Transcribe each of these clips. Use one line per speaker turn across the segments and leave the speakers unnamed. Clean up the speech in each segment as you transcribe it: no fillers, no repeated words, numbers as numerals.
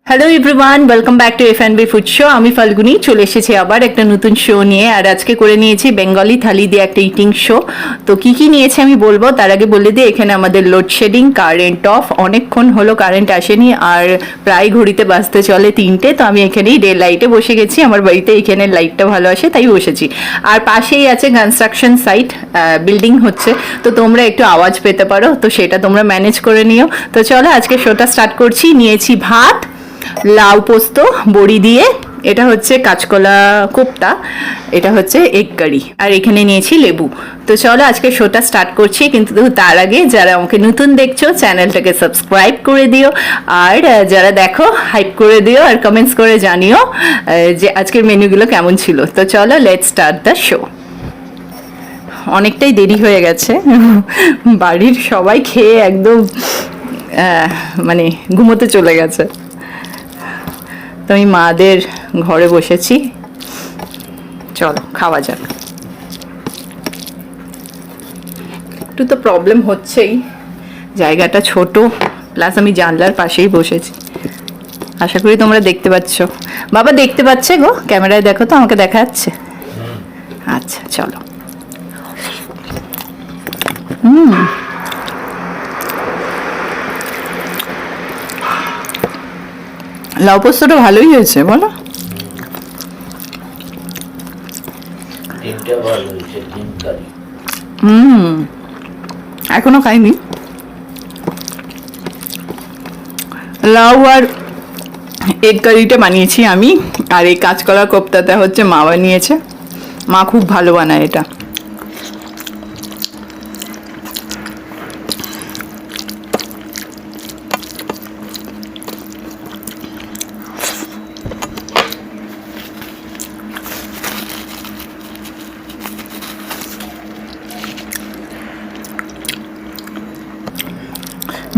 Hello everyone, welcome back to এফ&বি food show. আমি ফাল্গুনি চলে এসেছি আবার একটা নতুন শো নিয়ে। আর আজকে করে নিয়েছি বেঙ্গলি থালি দিয়ে একটা ইটিং শো। তো কি কি নিয়েছি আমি বলবো, তার আগে বলে দিই এখানে আমাদের লোডশেডিং, কারেন্ট অফ, অনেকক্ষণ হলো কারেন্ট আসেনি আর প্রায় ঘড়িতে বাজতে চলে 3টে। তো আমি এখানেই ডে লাইটে বসে গেছি, আমার বাড়িতে এখানে লাইটটা ভালো আসে তাই বসেছি। আর পাশেই আছে কনস্ট্রাকশন সাইট, বিল্ডিং হচ্ছে, তো তোমরা একটু আওয়াজ পেতে পারো, তো সেটা তোমরা ম্যানেজ করে নিও। তো চলো আজকে শোটা স্টার্ট করছি। নিয়েছি ভাত, লাউ পোস্ত বড়ি দিয়ে, এটা হচ্ছে কাঁচকলা কোপ্তা, এটা হচ্ছে এগ কারি, আর এখানে নিয়েছি লেবু। তো চলো আজকে শোটা স্টার্ট করছি, কিন্তু তার আগে যারা আমাকে নতুন দেখছো চ্যানেলটাকে সাবস্ক্রাইব করে দিও, আর যারা দেখো হাইপ করে দিও আর কমেন্টস করে জানিও যে আজকের মেনুগুলো কেমন ছিল। তো চলো লেটস স্টার্ট দ্য শো। অনেকটাই দেরি হয়ে গেছে, বাড়ির সবাই খেয়ে একদম মানে ঘুমোতে চলে গেছে। তো আমি মাদের ঘরে বসেছি, চলো খাওয়া যাক। একটু তো প্রবলেম হচ্ছেই, জায়গাটা ছোট, প্লাস আমি জানলার পাশেই বসেছি। আশা করি তোমরা দেখতে পাচ্ছ। বাবা দেখতে পাচ্ছে গো, ক্যামেরায় দেখো তো, আমাকে দেখা যাচ্ছে? আচ্ছা চলো। লাউ পোস্তটা ভালোই হয়েছে বলো। এখনো খাইনি। লাউ আর এগ কারিটা বানিয়েছি আমি, আর এই কাঁচকলার কোপ্তাটা হচ্ছে মা বানিয়েছে। মা খুব ভালো বানায় এটা।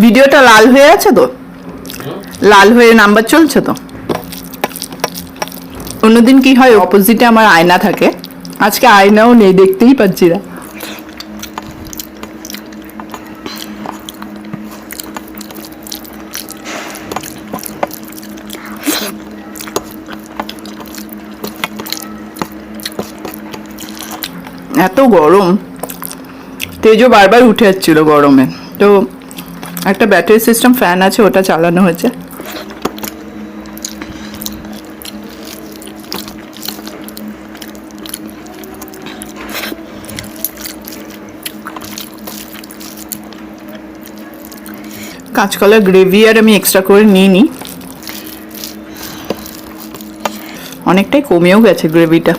ভিডিওটা লাল হয়ে আছে তো, লাল হয়ে নাম্বার চলছে তো। অন্যদিন কি হয়, অপোজিটে আমার আয়না থাকে, আজকে আয়নাও নেই, দেখতেই পাচ্ছি না। এত গরম, তেজও বারবার উঠে যাচ্ছিল গরমে। তো একটা ব্যাটারি সিস্টেম ফ্যান আছে, ওটা চালানো হয়েছে। কাঁচকলার গ্রেভি আর আমি এক্সট্রা করে নিইনি, অনেকটাই কমেও গেছে গ্রেভিটা।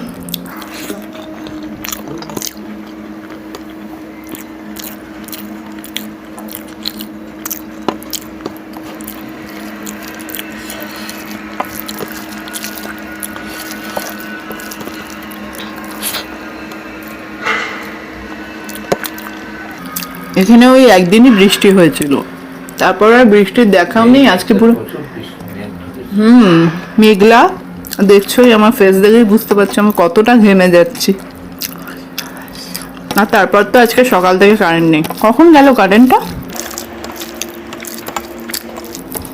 এখানে ওই একদিনই বৃষ্টি হয়েছিল, তারপর আর বৃষ্টির দেখাও নেই। আজকে পুরো মেঘলা, দেখছোই আমার ফেস দেখেই বুঝতে পারছো আমি কতটা ঘেমে যাচ্ছি। আর তারপর তো আজকে সকাল থেকে কারেন্ট নেই। কখন গেল কারেন্টটা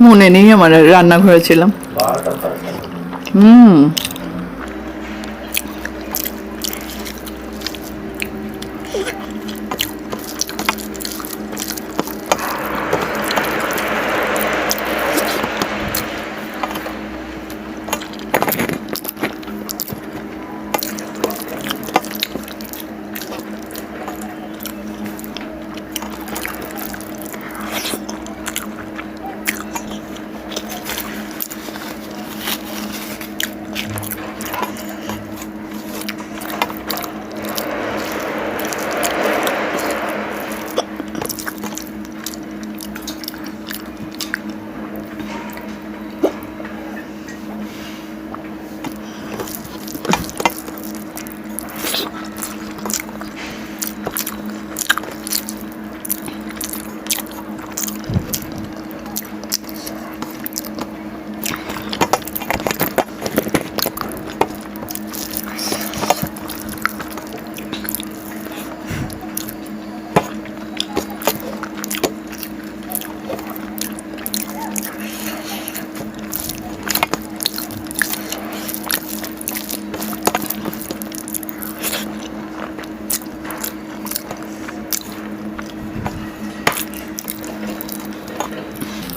মনে নেই আমার, রান্নাঘরে ছিলাম।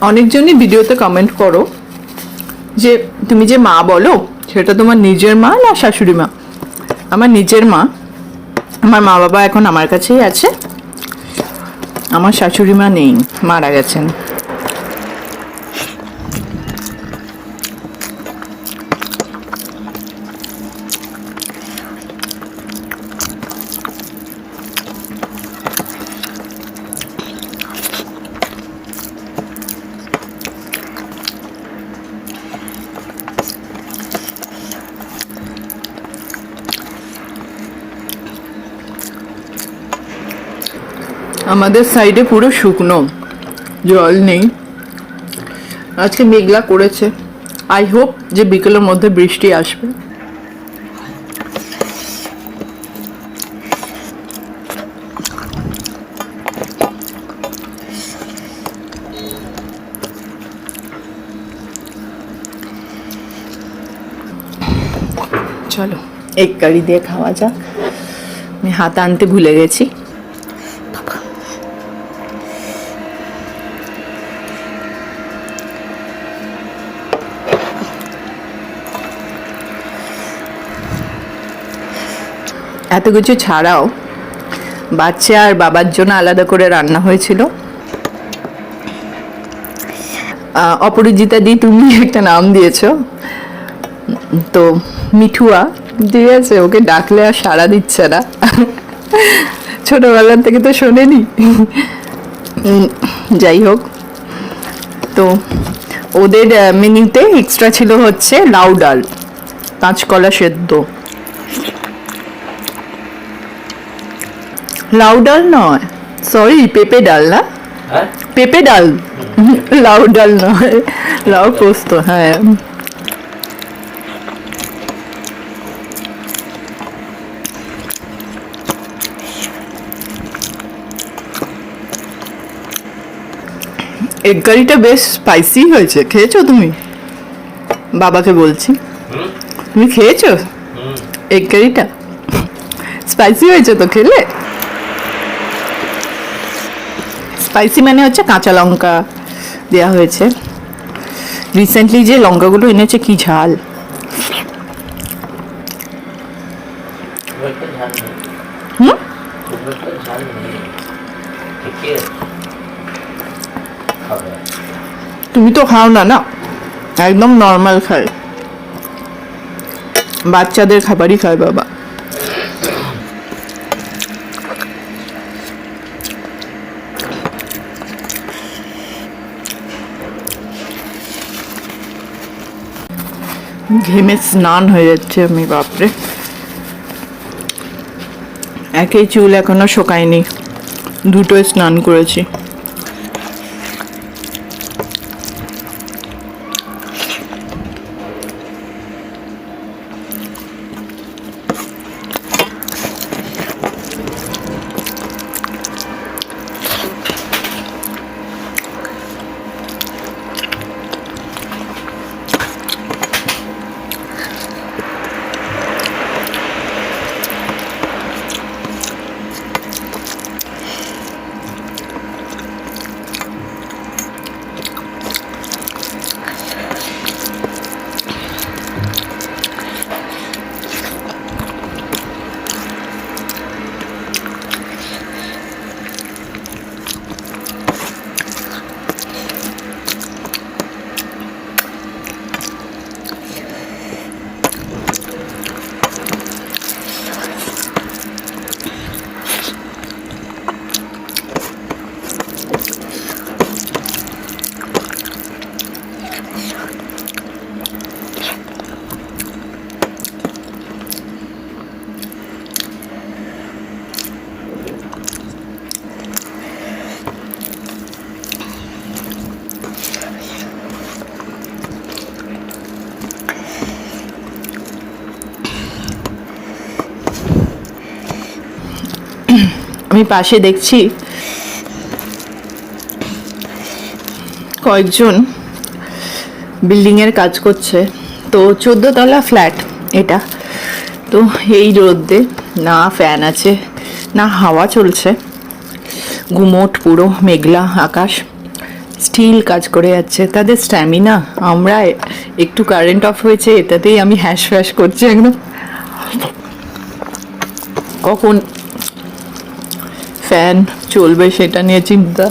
অনেকজনই ভিডিওতে কমেন্ট করো যে তুমি যে মা বলো সেটা তোমার নিজের মা না শাশুড়ি মা। আমার নিজের মা। আমার মা বাবা এখন আমার কাছেই আছে। আমার শাশুড়ি মা নেই, মারা গেছেন। আমাদের সাইডে পুরো শুকনো, জল নেই। আজকে মেঘলা করেছে। আই হোপ যে বিকেলের মধ্যে বৃষ্টি আসবে। চলো এগ কারি দিয়ে খাওয়া যাক। আমি হাত আনতে ভুলে গেছি। এত কিছু ছাড়াও বাচ্চা আর বাবার জন্য আলাদা করে রান্না হয়েছিল। অপরাজিতা দি তুমি একটা নাম দিয়েছো, তো মিঠুয়া, ঠিক আছে, ওকে ডাকলে আর সাড়া দিচ্ছে না। ছোটবেলার থেকে তো শোনেনি। যাই হোক, তো ওদের মেনুতে এক্সট্রা ছিল হচ্ছে লাউ ডাল, কাঁচকলা সেদ্ধ। লাউ ডাল নয়, সরি, পেঁপে ডাল না, পেঁপে ডাল, লাউ ডাল নয়, লাউ পোস্ত। হ্যাঁ, এগ কারিটা বেশ স্পাইসি হয়েছে। খেয়েছো তুমি? বাবাকে বলছি, তুমি খেয়েছো এগ কারিটা? স্পাইসি হয়েছে তো খেলে? স্পাইসি মানে হচ্ছে কাঁচা লঙ্কা দেওয়া হয়েছে। রিসেন্টলি যে লঙ্কাগুলো এনেছে কি ঝাল। তুমি তো খাও না, না একদম নর্মাল খায়, বাচ্চাদের খাবারই খায় বাবা। ঘেমে স্নান হয়ে যাচ্ছে আমি, বাপরে। একই চুল এখনো শোকায়নি, দুটোই স্নান করেছি। আমি পাশে দেখছি কয়েকজন বিল্ডিংয়ের কাজ করছে। তো 14 তলা ফ্ল্যাট এটা। তো এই রোদে না ফ্যান আছে না হাওয়া চলছে, গুমোট পুরো মেঘলা আকাশ। স্টিল কাজ করে যাচ্ছে, তাদের স্ট্যামিনা। আমরা একটু কারেন্ট অফ হয়েছে এটাতেই আমি হ্যাশ ফ্যাশ করছি একদম। কখন ফ্যান চলবে সেটা নিয়ে চিন্তা।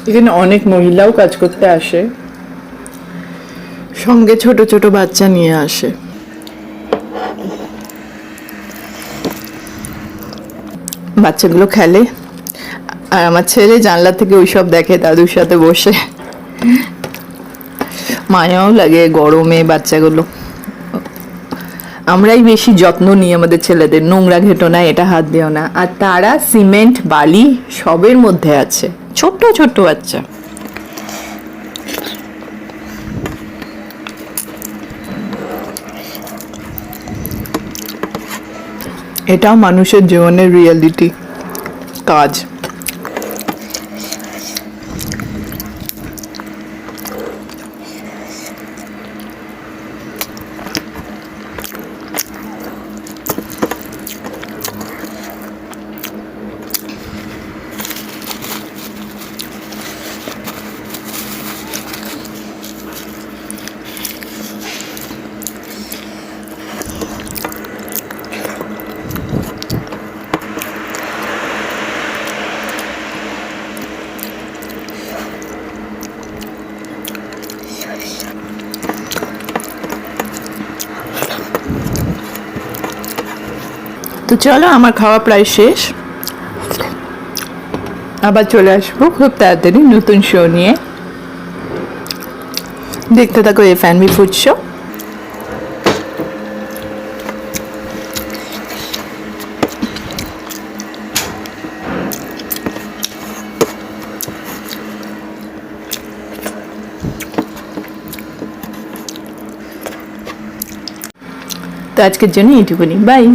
এখানে অনেক মহিলাও কাজ করতে আসে, সঙ্গে ছোট ছোট বাচ্চা নিয়ে আসে। বাচ্চাগুলো খেলে আর আমার ছেলে জানলা থেকে ওইসব দেখে দাদুর সাথে বসে। মায়াও লাগে গরমে বাচ্চাগুলো। আমরাই বেশি যত্ন নিই আমাদের ছেলেদের, নোংরা ঘেটো না, এটা হাত দিও না, আর তারা সিমেন্ট বালি সবের মধ্যে আছে, ছোট্ট ছোট্ট বাচ্চা। এটাও মানুষের জীবনের রিয়েলিটি কাজ। তো চলো, আমার খাওয়া প্রায় শেষ, আবার চলে আসবো খুব তাড়াতাড়ি নতুন শো নিয়ে। দেখতে থাকো F&B ফুড শো। তো আজকের জন্য এইটুকুনি, বাই।